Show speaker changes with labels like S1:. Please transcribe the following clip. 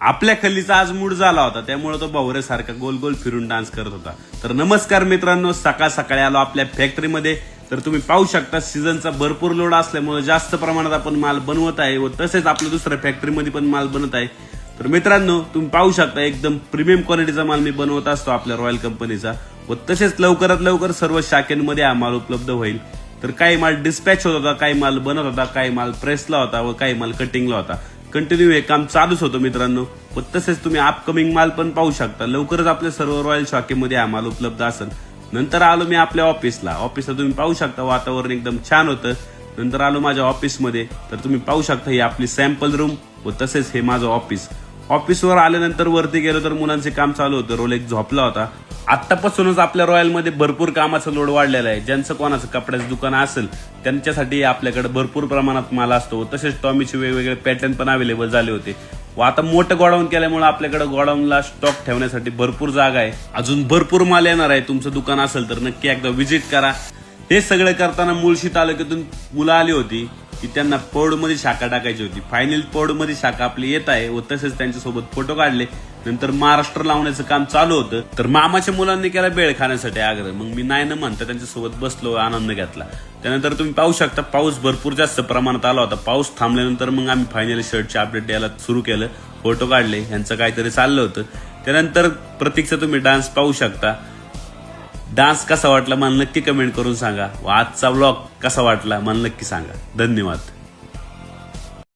S1: आपल्या खल्लीचा आज मूड झाला होता, त्यामुळे तो भावऱ्यासारखा गोल गोल फिरून डान्स करत होता. तर नमस्कार मित्रांनो, सकाळ सकाळी आलो आपल्या फॅक्टरीमध्ये. तर तुम्ही पाहू शकता सीझनचा भरपूर लोड असल्यामुळे जास्त प्रमाणात आपण माल बनवत आहे व तसेच आपल्या दुसऱ्या फॅक्टरीमध्ये पण माल बनत आहे. तर मित्रांनो तुम्ही पाहू शकता एकदम प्रीमियम क्वालिटीचा माल मी बनवत असतो आपल्या रॉयल कंपनीचा व तसेच लवकरात लवकर सर्व शाखेमध्ये हा माल उपलब्ध होईल. तर काही माल डिस्पॅच होत होता, काही माल बनत होता, काही माल प्रेसला होता व काही माल कटिंगला होता. कंटिन्यू हे काम चालूच होतं मित्रांनो. व तसेच तुम्ही अपकमिंग माल पण पाहू शकता. लवकरच आपल्या सर्व रॉयल शाखेमध्ये हा माल उपलब्ध असेल. नंतर आलो मी आपल्या ऑफिसला तुम्ही पाहू शकता वातावरण एकदम छान होतं. नंतर आलो माझ्या ऑफिसमध्ये. तर तुम्ही पाहू शकता ही आपली सॅम्पल रूम व तसेच हे माझं ऑफिस. ऑफिसवर आल्यानंतर वरती गेलो तर मुलांचे काम चालू होतं. रोल एक झोपला होता. आतापासूनच आपल्या रॉयलमध्ये भरपूर कामाचा लोड वाढलेला आहे. ज्यांचं कोणाचं कपड्याचं दुकान असेल त्यांच्यासाठी आपल्याकडे भरपूर प्रमाणात माल असतो. तसेच टॉमीचे वेगवेगळे पॅटर्न पण अवेलेबल झाले होते. व आता मोठं गोडाऊन केल्यामुळे आपल्याकडे गोडाऊनला स्टॉक ठेवण्यासाठी भरपूर जागा आहे. अजून भरपूर माल येणार आहे. तुमचं दुकान असेल तर नक्की एकदा व्हिजिट करा. हे सगळं करताना मुळशी तालुक्यातून मुलं आली होती की त्यांना पौडमध्ये शाखा टाकायची होती. फायनल पौडमध्ये शाखा आपली येत आहे व तसेच त्यांच्यासोबत फोटो काढले. नंतर महाराष्ट्र लावण्याचं काम चालू होतं. तर मामाच्या मुलांनी केला बेळ खाण्यासाठी आग्रह. मग मी नाही न म्हणता त्यांच्यासोबत बसलो, आनंद घेतला. त्यानंतर तुम्ही पाहू शकता पाऊस भरपूर जास्त प्रमाणात आला होता. पाऊस थांबल्यानंतर मग आम्ही फायनली शर्टचे अपडेट द्यायला सुरू केलं. फोटो काढले, यांचं काहीतरी चाललं होतं. त्यानंतर प्रतीकचा तुम्ही डान्स पाहू शकता. डान्स कसा वाटला मला नक्की कमेंट करून सांगा व आजचा व्लॉग कसा वाटला मला नक्की सांगा. धन्यवाद.